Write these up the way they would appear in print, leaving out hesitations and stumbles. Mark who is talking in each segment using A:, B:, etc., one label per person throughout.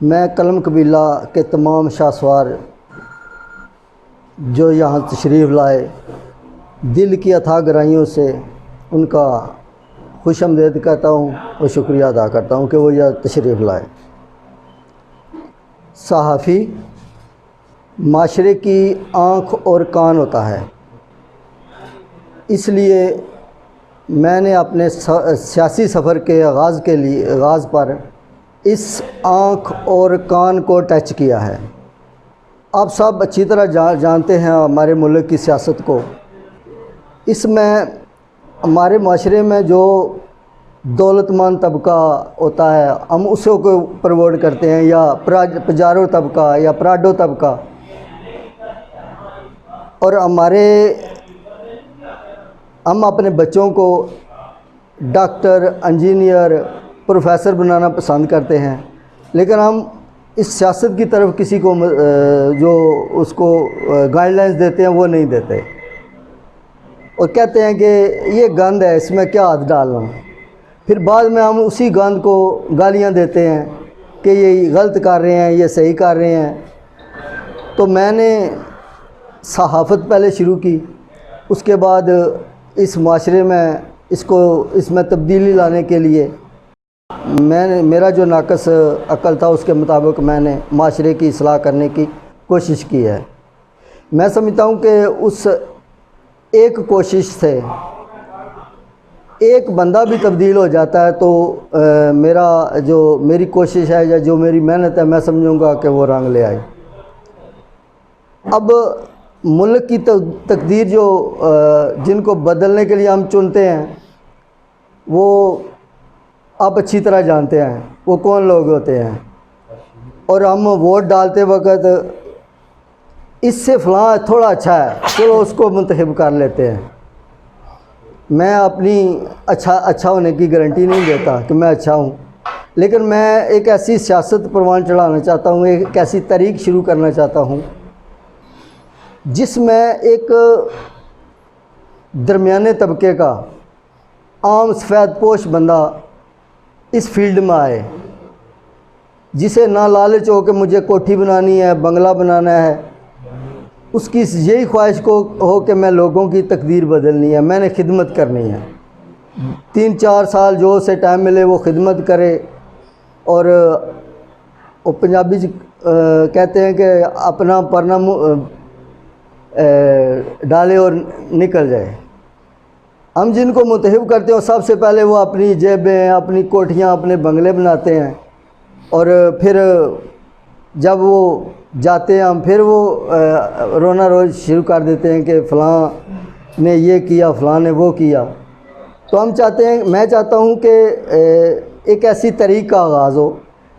A: میں کلم قبیلہ کے تمام شاہسوار جو یہاں تشریف لائے دل کی اتھاہ گہرائیوں سے ان کا خوش آمدید کہتا ہوں اور شکریہ ادا کرتا ہوں کہ وہ یہاں تشریف لائے۔ صحافی معاشرے کی آنکھ اور کان ہوتا ہے، اس لیے میں نے اپنے سیاسی سفر کے آغاز پر اس آنکھ اور کان کو ٹچ کیا ہے۔ آپ سب اچھی طرح جانتے ہیں ہمارے ملک کی سیاست کو۔ اس میں ہمارے معاشرے میں جو دولت مند طبقہ ہوتا ہے ہم اسے کو پرووٹ کرتے ہیں، یا پجارو طبقہ یا پراڈو طبقہ، اور ہم اپنے بچوں کو ڈاکٹر، انجینئر، پروفیسر بنانا پسند کرتے ہیں، لیکن ہم اس سیاست کی طرف کسی کو جو اس کو گائیڈ لائنز دیتے ہیں وہ نہیں دیتے، اور کہتے ہیں کہ یہ گند ہے، اس میں کیا ہاتھ ڈالنا۔ پھر بعد میں ہم اسی گند کو گالیاں دیتے ہیں کہ یہ غلط کر رہے ہیں، یہ صحیح کر رہے ہیں۔ تو میں نے صحافت پہلے شروع کی، اس کے بعد اس معاشرے میں اس میں تبدیلی لانے کے لیے میرا جو ناقص عقل تھا اس کے مطابق میں نے معاشرے کی اصلاح کرنے کی کوشش کی ہے۔ میں سمجھتا ہوں کہ اس ایک کوشش سے ایک بندہ بھی تبدیل ہو جاتا ہے تو میری کوشش ہے یا جو میری محنت ہے میں سمجھوں گا کہ وہ رنگ لے آئی۔ اب ملک کی تقدیر جن کو بدلنے کے لیے ہم چنتے ہیں وہ آپ اچھی طرح جانتے ہیں وہ کون لوگ ہوتے ہیں، اور ہم ووٹ ڈالتے وقت اس سے فلاں تھوڑا اچھا ہے چلو اس کو منتخب کر لیتے ہیں۔ میں اپنی اچھا ہونے کی گارنٹی نہیں دیتا کہ میں اچھا ہوں، لیکن میں ایک ایسی سیاست پروان چڑھانا چاہتا ہوں، ایک ایسی تحریک شروع کرنا چاہتا ہوں جس میں ایک درمیانے طبقے کا عام سفید پوش بندہ اس فیلڈ میں آئے، جسے نہ لالچ ہو کہ مجھے کوٹھی بنانی ہے، بنگلہ بنانا ہے، اس کی یہی خواہش کو ہو کہ میں لوگوں کی تقدیر بدلنی ہے، میں نے خدمت کرنی ہے، 3-4 سال جو اسے ٹائم ملے وہ خدمت کرے، اور وہ پنجابی کہتے ہیں کہ اپنا پرنا ڈالے اور نکل جائے۔ ہم جن کو منتخب کرتے ہیں سب سے پہلے وہ اپنی جیبیں، اپنی کوٹھیاں، اپنے بنگلے بناتے ہیں، اور پھر جب وہ جاتے ہیں ہم پھر وہ رونا روز شروع کر دیتے ہیں کہ فلاں نے یہ کیا، فلاں نے وہ کیا۔ تو میں چاہتا ہوں کہ ایک ایسی تحریک کا آغاز ہو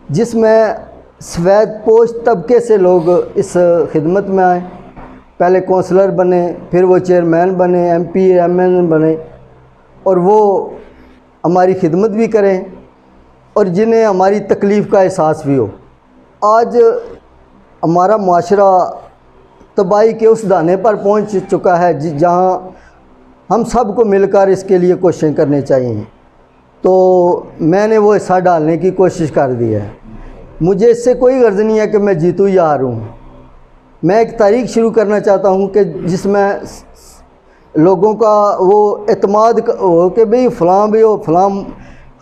A: جس میں سفید پوش طبقے سے لوگ اس خدمت میں آئیں، پہلے کونسلر بنے، پھر وہ چیئرمین بنے، M P M L A بنے، اور وہ ہماری خدمت بھی کریں اور جنہیں ہماری تکلیف کا احساس بھی ہو۔ آج ہمارا معاشرہ تباہی کے اس دانے پر پہنچ چکا ہے جہاں ہم سب کو مل کر اس کے لیے کوششیں کرنی چاہیے، تو میں نے وہ حصہ ڈالنے کی کوشش کر دی ہے۔ مجھے اس سے کوئی غرض نہیں ہے کہ میں جیتوں یا ہاروں، میں ایک تحریک شروع کرنا چاہتا ہوں کہ جس میں لوگوں کا وہ اعتماد ہو کہ بھئی فلاں بھی ہو، فلاں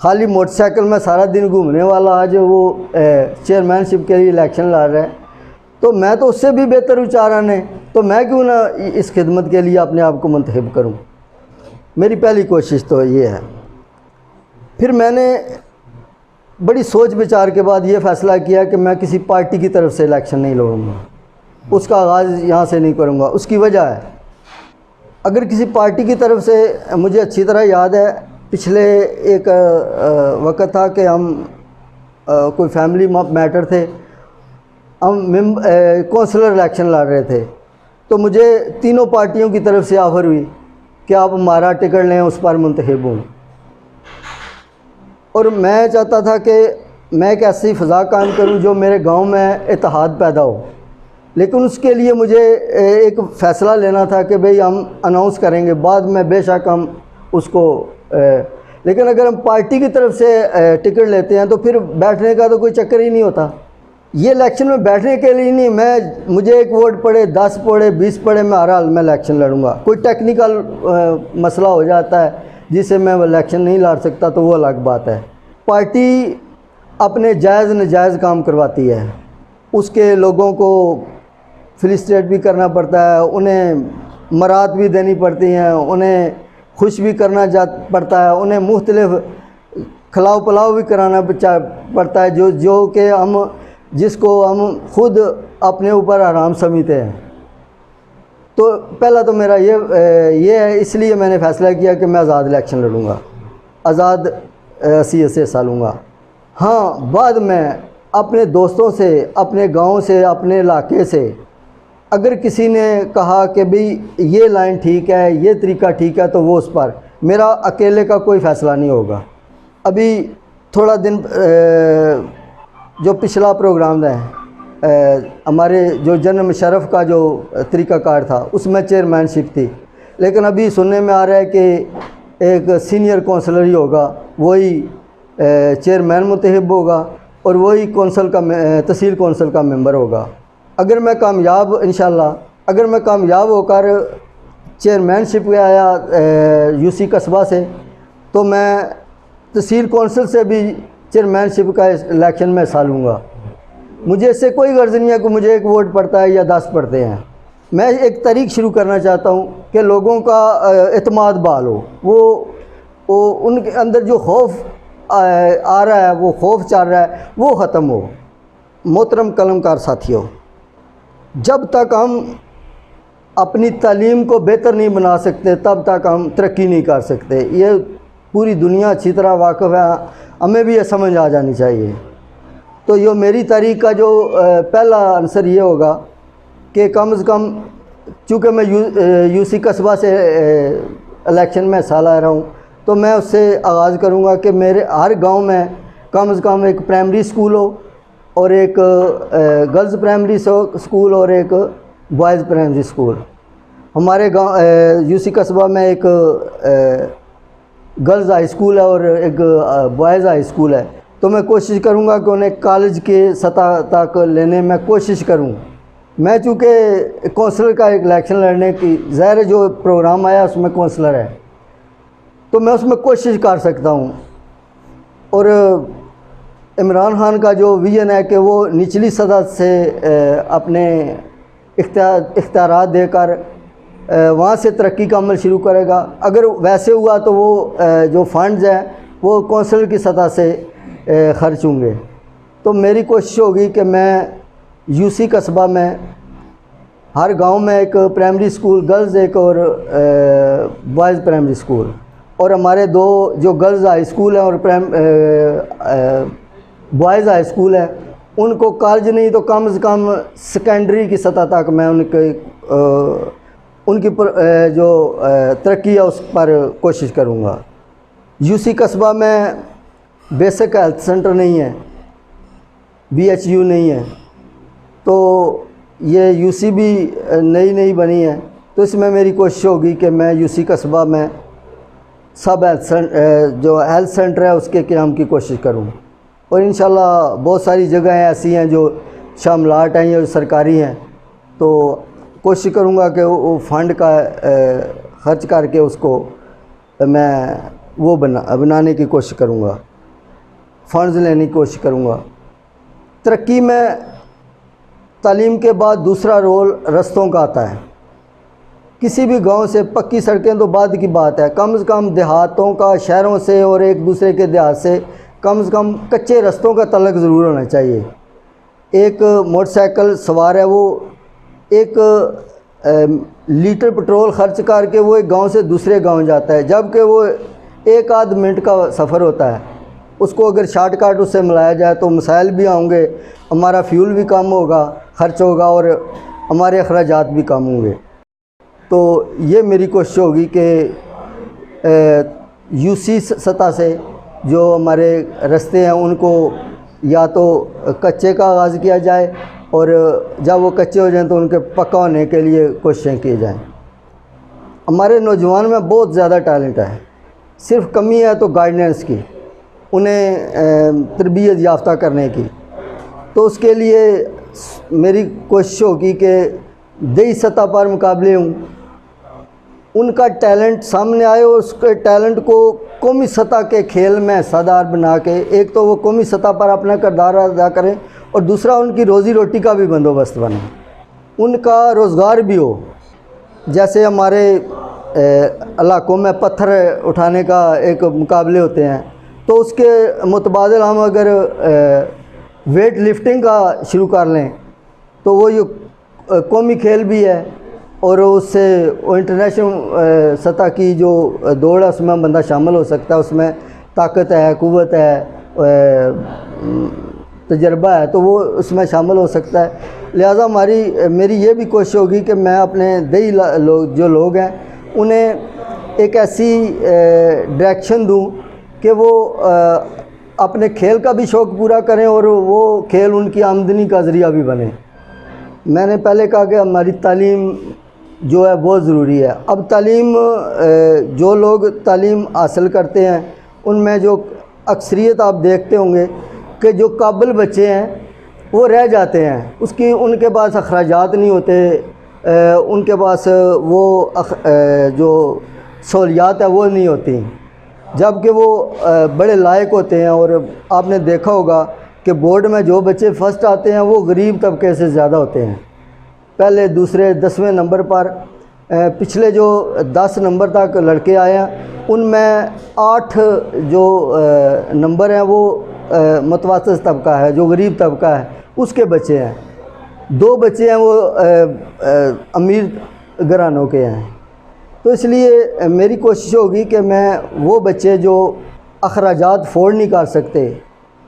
A: خالی موٹر سائیکل میں سارا دن گھومنے والا آج وہ چیئرمین شپ کے لیے الیکشن لڑ رہا ہے، تو میں تو اس سے بھی بہتر اچارن ہے، تو میں کیوں نہ اس خدمت کے لیے اپنے آپ کو منتخب کروں۔ میری پہلی کوشش تو یہ ہے۔ پھر میں نے بڑی سوچ بچار کے بعد یہ فیصلہ کیا کہ میں کسی پارٹی کی طرف سے الیکشن نہیں لڑوں گا، اس کا آغاز یہاں سے نہیں کروں گا۔ اس کی وجہ ہے، اگر کسی پارٹی کی طرف سے، مجھے اچھی طرح یاد ہے پچھلے ایک وقت تھا کہ ہم کوئی فیملی میٹر تھے، ہم کونسلر الیکشن لڑ رہے تھے، تو مجھے تینوں پارٹیوں کی طرف سے آفر ہوئی کہ آپ ہمارا ٹکٹ لیں، اس پر منتخب ہوں، اور میں چاہتا تھا کہ میں ایک ایسی فضا قائم کروں جو میرے گاؤں میں اتحاد پیدا ہو، لیکن اس کے لیے مجھے ایک فیصلہ لینا تھا کہ بھئی ہم اناؤنس کریں گے، بعد میں بے شک ہم اس کو لیکن اگر ہم پارٹی کی طرف سے ٹکٹ لیتے ہیں تو پھر بیٹھنے کا تو کوئی چکر ہی نہیں ہوتا، یہ الیکشن میں بیٹھنے کے لیے نہیں، مجھے 1 ووٹ پڑے 10 پڑے 20 پڑے، میں ہر حال میں الیکشن لڑوں گا۔ کوئی ٹیکنیکل مسئلہ ہو جاتا ہے جسے میں الیکشن نہیں لڑ سکتا تو وہ الگ بات ہے۔ پارٹی اپنے جائز نجائز کام کرواتی ہے، اس کے لوگوں کو فیلسٹریٹ بھی کرنا پڑتا ہے، انہیں مراد بھی دینی پڑتی ہیں، انہیں خوش بھی کرنا پڑتا ہے، انہیں مختلف کھلاؤ پلاؤ بھی کرانا پڑتا ہے، جو کہ جس کو ہم خود اپنے اوپر حرام سمجھتے ہیں۔ تو پہلا تو میرا یہ ہے، اس لیے میں نے فیصلہ کیا کہ میں آزاد الیکشن لڑوں گا، آزاد سے حصہ لوں گا۔ ہاں، بعد میں اپنے دوستوں سے، اپنے گاؤں سے، اپنے علاقے سے اگر کسی نے کہا کہ بھئی یہ لائن ٹھیک ہے، یہ طریقہ ٹھیک ہے، تو وہ اس پر میرا اکیلے کا کوئی فیصلہ نہیں ہوگا۔ ابھی تھوڑا دن جو پچھلا پروگرام ہے، ہمارے جو جنرل مشرف کا جو طریقہ کار تھا اس میں چیئرمین شپ تھی، لیکن ابھی سننے میں آ رہا ہے کہ ایک سینئر کونسلر ہی ہوگا، وہی چیئرمین منتخب ہوگا اور وہی تحصیل کونسل کا ممبر ہوگا۔ اگر میں کامیاب انشاءاللہ اگر میں کامیاب ہو کر چیئرمین شپ پہ آیا یوسی قصبہ سے، تو میں تحصیل کونسل سے بھی چیئرمین شپ کا الیکشن میں حصہ لوں گا۔ مجھے اس سے کوئی غرض نہیں ہے کہ مجھے 1 ووٹ پڑتا ہے یا 10 پڑتے ہیں۔ میں ایک طریق شروع کرنا چاہتا ہوں کہ لوگوں کا اعتماد بحال ہو، وہ ان کے اندر جو خوف آ رہا ہے، وہ خوف چل رہا ہے، وہ ختم ہو۔ محترم قلم کار ساتھیوں، جب تک ہم اپنی تعلیم کو بہتر نہیں بنا سکتے تب تک ہم ترقی نہیں کر سکتے۔ یہ پوری دنیا اچھی طرح واقف ہے، ہمیں بھی یہ سمجھ آ جانی چاہیے۔ تو یہ میری تحریک کا جو پہلا عنصر یہ ہوگا کہ کم از کم، چونکہ میں یوسی قصبہ سے الیکشن میں حصہ لے رہا ہوں، تو میں اس سے آغاز کروں گا کہ میرے ہر گاؤں میں کم از کم ایک پرائمری سکول ہو، اور ایک گرلز پرائمری سکول اور ایک بوائز پرائمری سکول۔ ہمارے گاؤں یوسی قصبہ میں ایک گرلز ہائی سکول ہے اور ایک بوائز ہائی سکول ہے، تو میں کوشش کروں گا کہ انہیں کالج کے سطح تک لینے میں کوشش کروں۔ میں چونکہ کونسلر کا ایک الیکشن لڑنے کی ظاہر جو پروگرام آیا اس میں کونسلر ہے، تو میں اس میں کوشش کر سکتا ہوں۔ اور عمران خان کا جو ویژن ہے کہ وہ نچلی سطح سے اپنے اختیارات دے کر وہاں سے ترقی کا عمل شروع کرے گا، اگر ویسے ہوا تو وہ جو فنڈز ہیں وہ کونسل کی سطح سے خرچ ہوں گے۔ تو میری کوشش ہوگی کہ میں یوسی قصبہ میں ہر گاؤں میں ایک پرائمری سکول گرلز ایک اور بوائز پرائمری سکول، اور ہمارے 2 جو گرلز ہائی سکول ہیں اور بوائز ہائی سکول ہے، ان کو کالج نہیں تو کم از کم سیکنڈری کی سطح تک میں ان کی جو ترقی ہے اس پر کوشش کروں گا۔ یوسی قصبہ میں بیسک ہیلتھ سینٹر نہیں ہے، BHU نہیں ہے، تو یہ یوسی بھی نئی بنی ہے، تو اس میں میری کوشش ہوگی کہ میں یوسی قصبہ میں سب جو ہیلتھ سینٹر ہے اس کے قیام کی کوشش کروں، اور انشاءاللہ بہت ساری جگہیں ایسی ہیں جو شاملات ہیں یا سرکاری ہیں، تو کوشش کروں گا کہ وہ فنڈ کا خرچ کر کے اس کو میں وہ بنانے کی کوشش کروں گا، فنڈز لینے کی کوشش کروں گا۔ ترقی میں تعلیم کے بعد دوسرا رول رستوں کا آتا ہے۔ کسی بھی گاؤں سے پکی سڑکیں تو بعد کی بات ہے، کم از کم دیہاتوں کا شہروں سے اور ایک دوسرے کے دیہات سے کم کچے رستوں کا تعلق ضرور ہونا چاہیے۔ ایک موٹر سائیکل سوار ہے، وہ 1 لیٹر پٹرول خرچ کر کے وہ ایک گاؤں سے دوسرے گاؤں جاتا ہے، جبکہ وہ 1 آدھ منٹ کا سفر ہوتا ہے۔ اس کو اگر شارٹ کٹ اس سے ملایا جائے تو مسائل بھی آؤں گے، ہمارا فیول بھی کم ہوگا، خرچ ہوگا، اور ہمارے اخراجات بھی کم ہوں گے۔ تو یہ میری کوشش ہوگی کہ یوسی سطح سے جو ہمارے رستے ہیں ان کو یا تو کچے کا آغاز کیا جائے، اور جب وہ کچے ہو جائیں تو ان کے پکا ہونے کے لیے کوششیں کی جائیں۔ ہمارے نوجوان میں بہت زیادہ ٹیلنٹ ہے، صرف کمی ہے تو گائیڈنس کی، انہیں تربیت یافتہ کرنے کی۔ تو اس کے لیے میری کوشش ہوگی کہ دیہی سطح پر مقابلے ہوں، ان کا ٹیلنٹ سامنے آئے اور اس کے ٹیلنٹ کو قومی سطح کے کھیل میں حصہ دار بنا کے ایک تو وہ قومی سطح پر اپنا کردار ادا کریں اور دوسرا ان کی روزی روٹی کا بھی بندوبست بنے، ان کا روزگار بھی ہو۔ جیسے ہمارے علاقوں میں پتھر اٹھانے کا ایک مقابلے ہوتے ہیں، تو اس کے متبادل ہم اگر ویٹ لفٹنگ کا شروع کر لیں تو وہ یہ قومی کھیل بھی ہے، اور اس سے وہ انٹرنیشنل سطح کی جو دوڑ ہے اس میں بندہ شامل ہو سکتا ہے، اس میں طاقت ہے، قوت ہے، تجربہ ہے، تو وہ اس میں شامل ہو سکتا ہے۔ لہٰذا میری یہ بھی کوشش ہوگی کہ میں اپنے دیہی جو لوگ ہیں انہیں ایک ایسی ڈائریکشن دوں کہ وہ اپنے کھیل کا بھی شوق پورا کریں اور وہ کھیل ان کی آمدنی کا ذریعہ بھی بنے۔ میں نے پہلے کہا کہ ہماری تعلیم جو ہے بہت ضروری ہے۔ اب تعلیم جو لوگ تعلیم حاصل کرتے ہیں ان میں جو اکثریت آپ دیکھتے ہوں گے کہ جو قابل بچے ہیں وہ رہ جاتے ہیں، ان کے پاس اخراجات نہیں ہوتے، ان کے پاس وہ جو سہولیات ہے وہ نہیں ہوتی، جبکہ وہ بڑے لائق ہوتے ہیں۔ اور آپ نے دیکھا ہوگا کہ بورڈ میں جو بچے فرسٹ آتے ہیں وہ غریب طبقے سے زیادہ ہوتے ہیں، پہلے دوسرے 10ویں نمبر پر۔ پچھلے جو 10 نمبر تک لڑکے آئے ہیں ان میں 8 جو نمبر ہیں وہ متوسط طبقہ ہے، جو غریب طبقہ ہے اس کے بچے ہیں، 2 بچے ہیں وہ امیر گھرانوں کے ہیں۔ تو اس لیے میری کوشش ہوگی کہ میں وہ بچے جو اخراجات افورڈ نہیں کر سکتے،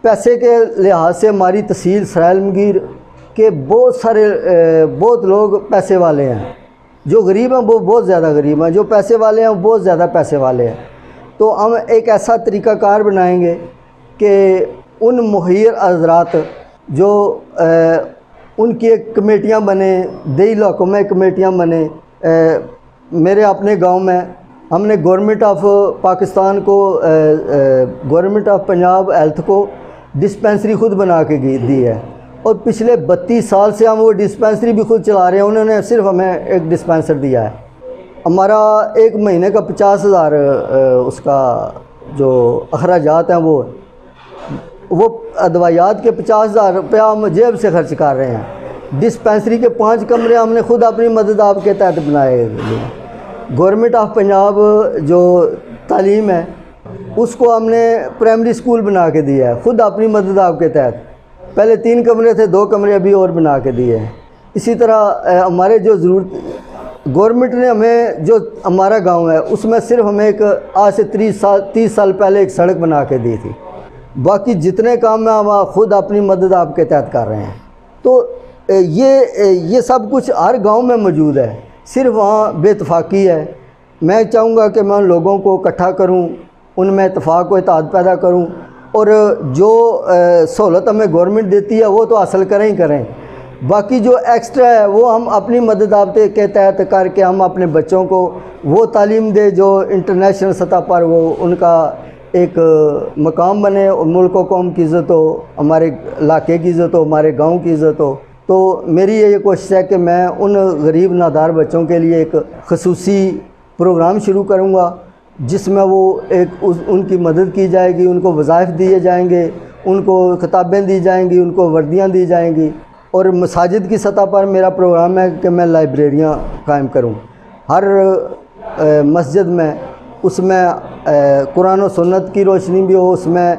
A: پیسے کے لحاظ سے ہماری تحصیل سرائل مغیر کے بہت لوگ پیسے والے ہیں، جو غریب ہیں وہ بہت زیادہ غریب ہیں، جو پیسے والے ہیں وہ بہت زیادہ پیسے والے ہیں۔ تو ہم ایک ایسا طریقہ کار بنائیں گے کہ ان مہیر حضرات جو ان کی ایک کمیٹیاں بنیں، دیہی علاقوں میں کمیٹیاں بنیں۔ میرے اپنے گاؤں میں ہم نے گورنمنٹ آف پاکستان کو گورنمنٹ آف پنجاب ہیلتھ کو ڈسپینسری خود بنا کے دی ہے، اور پچھلے 32 سال سے ہم وہ ڈسپینسری بھی خود چلا رہے ہیں، انہوں نے صرف ہمیں ایک ڈسپینسر دیا ہے۔ ہمارا ایک مہینے کا 50,000 اس کا جو اخراجات ہیں وہ ادویات کے 50,000 روپیہ ہم جیب سے خرچ کر رہے ہیں۔ ڈسپینسری کے 5 کمرے ہم نے خود اپنی مدد آپ کے تحت بنائے ہیں۔ گورنمنٹ آف پنجاب جو تعلیم ہے اس کو ہم نے پرائمری اسکول بنا کے دیا ہے خود اپنی مدد آپ کے تحت، پہلے 3 کمرے تھے، 2 کمرے ابھی اور بنا کے دیے ہیں۔ اسی طرح ہمارے جو گورنمنٹ نے ہمیں جو ہمارا گاؤں ہے اس میں صرف ہمیں ایک آج سے 30 سال پہلے ایک سڑک بنا کے دی تھی، باقی جتنے کام میں ہم خود اپنی مدد آپ کے تحت کر رہے ہیں۔ تو یہ سب کچھ ہر گاؤں میں موجود ہے، صرف وہاں بے اتفاقی ہے۔ میں چاہوں گا کہ میں ان لوگوں کو اکٹھا کروں، ان میں اتفاق و اتحاد پیدا کروں، اور جو سہولت ہمیں گورنمنٹ دیتی ہے وہ تو حاصل کریں ہی کریں، باقی جو ایکسٹرا ہے وہ ہم اپنی مدد آپ کے تحت کر کے ہم اپنے بچوں کو وہ تعلیم دے جو انٹرنیشنل سطح پر وہ ان کا ایک مقام بنے، ملک و قوم کی عزت ہو، ہمارے علاقے کی عزت ہو، ہمارے گاؤں کی عزت ہو۔ تو میری یہ کوشش ہے کہ میں ان غریب نادار بچوں کے لیے ایک خصوصی پروگرام شروع کروں گا جس میں وہ ان کی مدد کی جائے گی، ان کو وظائف دیے جائیں گے، ان کو کتابیں دی جائیں گی، ان کو وردیاں دی جائیں گی۔ اور مساجد کی سطح پر میرا پروگرام ہے کہ میں لائبریریاں قائم کروں ہر مسجد میں، اس میں قرآن و سنت کی روشنی بھی ہو، اس میں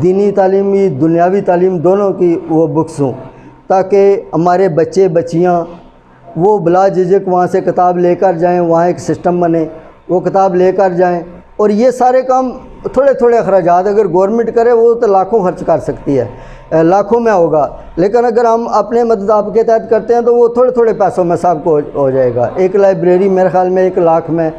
A: دینی تعلیم بھی، دنیاوی تعلیم دونوں کی وہ بکس ہوں، تاکہ ہمارے بچے بچیاں وہ بلا جھجک وہاں سے کتاب لے کر جائیں، وہاں ایک سسٹم بنے، وہ کتاب لے کر جائیں۔ اور یہ سارے کام تھوڑے تھوڑے اخراجات اگر گورنمنٹ کرے وہ تو لاکھوں خرچ کر سکتی ہے، لاکھوں میں ہوگا، لیکن اگر ہم اپنے مدد آپ کے تحت کرتے ہیں تو وہ تھوڑے تھوڑے پیسوں میں سب کو ہو جائے گا۔ ایک لائبریری میرے خیال میں 1 لاکھ میں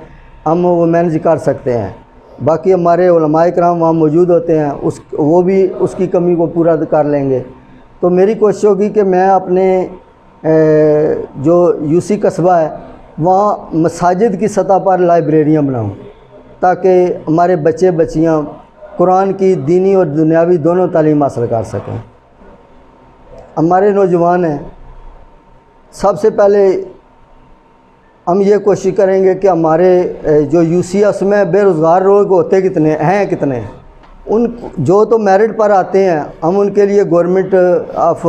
A: ہم وہ مینج کر سکتے ہیں۔ باقی ہمارے علماء کرام وہاں موجود ہوتے ہیں، وہ بھی اس کی کمی کو پورا کر لیں گے۔ تو میری کوشش ہوگی کہ میں اپنے جو UC قصبہ ہے وہاں مساجد کی سطح پر لائبریریاں بناؤں تاکہ ہمارے بچے بچیاں قرآن کی دینی اور دنیاوی دونوں تعلیم حاصل کر سکیں۔ ہمارے نوجوان ہیں، سب سے پہلے ہم یہ کوشش کریں گے کہ ہمارے جو یو سی ایس میں بے روزگار لوگ ہوتے کتنے ان جو تو میرٹ پر آتے ہیں، ہم ان کے لیے گورنمنٹ آف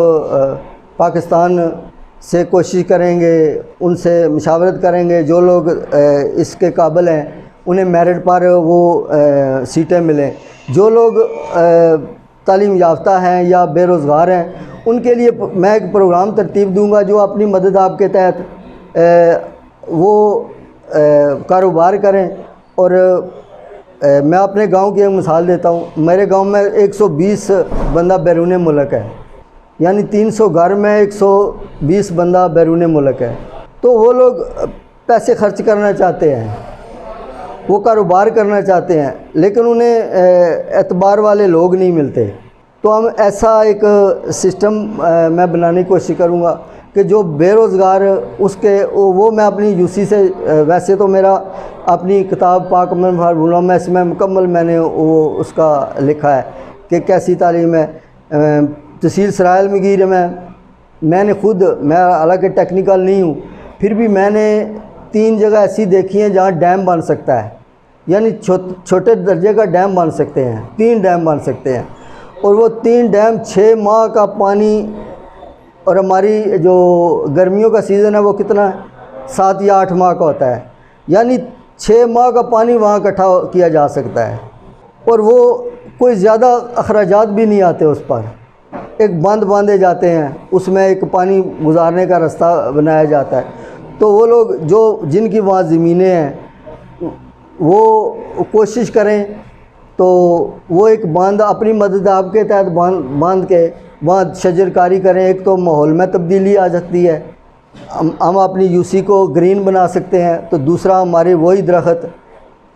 A: پاکستان سے کوشش کریں گے، ان سے مشاورت کریں گے، جو لوگ اس کے قابل ہیں انہیں میرٹ پر وہ سیٹیں ملیں۔ جو لوگ تعلیم یافتہ ہیں یا بے روزگار ہیں ان کے لیے میں ایک پروگرام ترتیب دوں گا جو اپنی مدد آپ کے تحت وہ کاروبار کریں۔ اور میں اپنے گاؤں کی ایک مثال دیتا ہوں، میرے گاؤں میں 120 بندہ بیرون ملک ہے، یعنی 300 گھر میں 120 بندہ بیرون ملک ہے۔ تو وہ لوگ پیسے خرچ کرنا چاہتے ہیں، وہ کاروبار کرنا چاہتے ہیں، لیکن انہیں اعتبار والے لوگ نہیں ملتے۔ تو ہم ایسا ایک سسٹم میں بنانے کی کوشش کروں گا کہ جو بے روزگار اس کے وہ میں اپنی یو سی سے، ویسے تو میرا اپنی کتاب پاک من فارمولہ میں اس میں مکمل میں نے وہ اس کا لکھا ہے کہ کیسی تعلیم ہے۔ تحصیل سرائے المگیر میں نے خود، میں حالانکہ ٹیکنیکل نہیں ہوں، پھر بھی میں نے 3 جگہ ایسی دیکھی ہیں جہاں ڈیم بن سکتا ہے، یعنی چھوٹے درجے کا ڈیم بن سکتے ہیں، 3 ڈیم بن سکتے ہیں، اور وہ 3 ڈیم 6 ماہ کا پانی، اور ہماری جو گرمیوں کا سیزن ہے وہ کتنا ہے 7 یا 8 ماہ کا ہوتا ہے، یعنی 6 ماہ کا پانی وہاں اکٹھا کیا جا سکتا ہے، اور وہ کوئی زیادہ اخراجات بھی نہیں آتے اس پر۔ ایک بند باندھے جاتے ہیں، اس میں ایک پانی گزارنے کا راستہ بنایا جاتا ہے۔ تو وہ لوگ جن کی وہاں زمینیں ہیں وہ کوشش کریں تو وہ ایک باندھ اپنی مدد آپ کے تحت باندھ کے وہاں شجر کاری کریں۔ ایک تو ماحول میں تبدیلی آ سکتی ہے، ہم اپنی یو سی کو گرین بنا سکتے ہیں، تو دوسرا ہمارے وہی درخت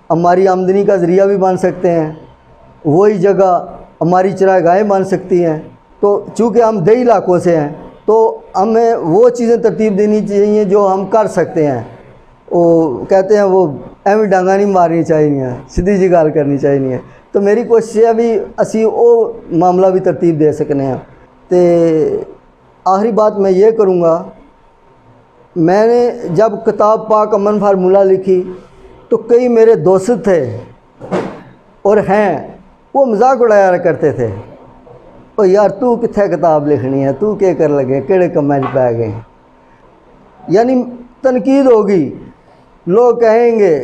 A: ہماری آمدنی کا ذریعہ بھی بن سکتے ہیں، وہی جگہ ہماری چراگاہیں بن سکتی ہیں۔ تو چونکہ ہم دیہی علاقوں سے ہیں تو ہمیں وہ چیزیں ترتیب دینی چاہیے جو ہم کر سکتے ہیں۔ وہ کہتے ہیں وہ ایویں ڈانگا نہیں مارنی چاہیے، سیدھی جی گل کرنی چاہیے۔ تو میری کوشش ہے بھی اسی وہ معاملہ بھی ترتیب دے سکنے ہیں۔ تے آخری بات میں یہ کروں گا، میں نے جب کتاب پاک امن فارمولہ لکھی تو کئی میرے دوست تھے اور ہیں، وہ مذاق اڑایا کرتے تھے، او یار تو کتھے کتاب لکھنی ہے، تو کیا کر لگے، کیڑے کمیں پہ گئے، یعنی تنقید ہوگی، لوگ کہیں گے۔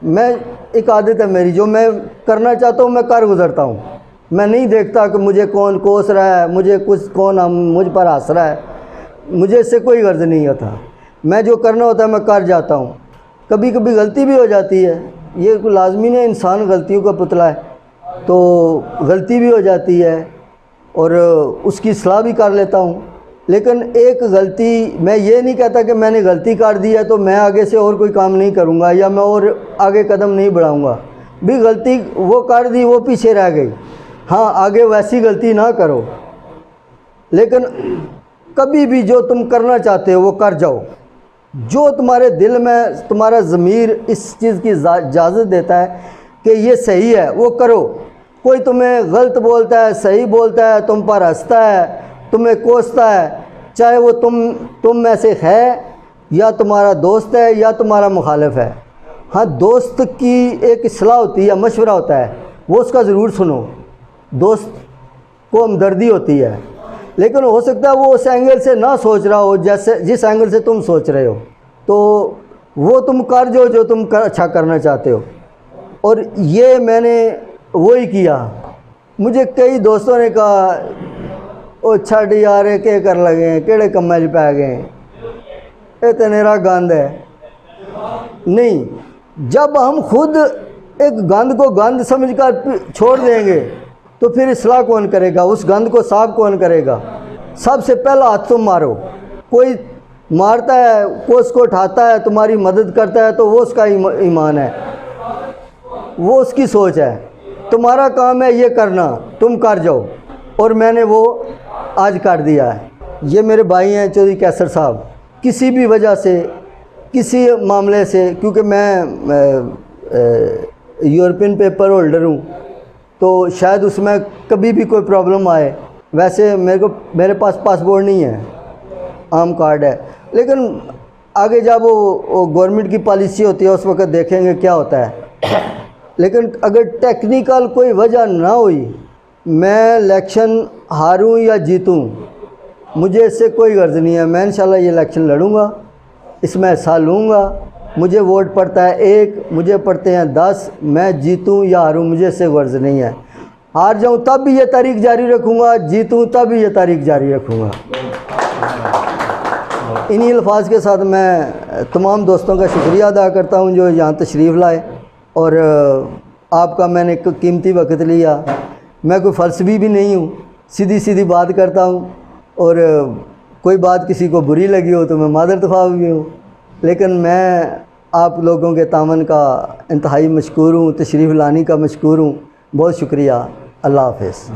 A: میں ایک عادت ہے میری، جو میں کرنا چاہتا ہوں میں کر گزرتا ہوں، میں نہیں دیکھتا کہ مجھے کون کوس رہا ہے، مجھے کون مجھ پر ہنس رہا ہے، مجھے اس سے کوئی غرض نہیں ہوتا۔ میں جو کرنا ہوتا ہے میں کر جاتا ہوں۔ کبھی کبھی غلطی بھی ہو جاتی ہے، یہ کوئی لازمی نہیں، انسان غلطیوں کا پتلا ہے، تو غلطی بھی ہو جاتی ہے اور اس کی اصلاح بھی کر لیتا ہوں۔ لیکن ایک غلطی، میں یہ نہیں کہتا کہ میں نے غلطی کر دی ہے تو میں آگے سے اور کوئی کام نہیں کروں گا یا میں اور آگے قدم نہیں بڑھاؤں گا۔ بھی غلطی وہ کر دی، وہ پیچھے رہ گئی، ہاں آگے ویسی غلطی نہ کرو، لیکن کبھی بھی جو تم کرنا چاہتے ہو وہ کر جاؤ۔ جو تمہارے دل میں تمہارا ضمیر اس چیز کی اجازت دیتا ہے کہ یہ صحیح ہے وہ کرو۔ کوئی تمہیں غلط بولتا ہے، صحیح بولتا ہے، تم پر ہنستا ہے، تمہیں کوستا ہے، چاہے وہ تم میں سے ہے یا تمہارا دوست ہے یا تمہارا مخالف ہے، ہاں دوست کی ایک اصلاح ہوتی ہے، مشورہ ہوتا ہے، وہ اس کا ضرور سنو۔ دوست کو ہمدردی ہوتی ہے، لیکن ہو سکتا ہے وہ اس اینگل سے نہ سوچ رہا ہو جس اینگل سے تم سوچ رہے ہو، تو وہ تم کر جو تم اچھا کرنا چاہتے ہو۔ اور یہ میں نے وہی کیا۔ مجھے کئی دوستوں نے کہا او چھڑ یار کیا کر لگے ہیں، کیڑے کمیں پہ گئے ہیں، یہ تو میرا گند ہے۔ نہیں، جب ہم خود ایک گند کو گند سمجھ کر چھوڑ دیں گے تو پھر اصلاح کون کرے گا، اس گند کو صاف کون کرے گا؟ سب سے پہلا ہاتھ تم مارو۔ کوئی مارتا ہے، کوئی اس کو اٹھاتا ہے، تمہاری مدد کرتا ہے تو وہ اس کا ایمان ہے، وہ اس کی سوچ ہے۔ تمہارا کام ہے یہ کرنا، تم کر جاؤ، اور میں نے وہ آج کر دیا ہے۔ یہ میرے بھائی ہیں چودھری کیسر صاحب، کسی بھی وجہ سے کسی معاملے سے، کیونکہ میں یورپین پیپر ہولڈر ہوں تو شاید اس میں کبھی بھی کوئی پرابلم آئے ویسے میرے پاس پاسپورٹ نہیں ہے، عام کارڈ ہے، لیکن آگے جب وہ گورنمنٹ کی پالیسی ہوتی ہے اس وقت دیکھیں گے کیا ہوتا ہے۔ لیکن اگر ٹیکنیکل کوئی وجہ نہ ہوئی، میں الیکشن ہاروں یا جیتوں، مجھے اس سے کوئی غرض نہیں ہے، میں انشاءاللہ یہ الیکشن لڑوں گا، اس میں حصہ لوں گا۔ مجھے ووٹ پڑتا ہے 1، مجھے پڑتے ہیں 10، میں جیتوں یا ہاروں مجھے اس سے غرض نہیں ہے۔ ہار جاؤں تب بھی یہ تاریخ جاری رکھوں گا، جیتوں تب بھی یہ تاریخ جاری رکھوں گا۔ انہی الفاظ کے ساتھ میں تمام دوستوں کا شکریہ ادا کرتا ہوں جو یہاں تشریف لائے، اور آپ کا میں نے قیمتی وقت لیا۔ میں کوئی فلسفی بھی نہیں ہوں، سیدھی بات کرتا ہوں، اور کوئی بات کسی کو بری لگی ہو تو میں معذرت خواہ بھی ہوں، لیکن میں آپ لوگوں کے تعاون کا انتہائی مشکور ہوں، تشریف لانے کا مشکور ہوں۔ بہت شکریہ، اللہ حافظ۔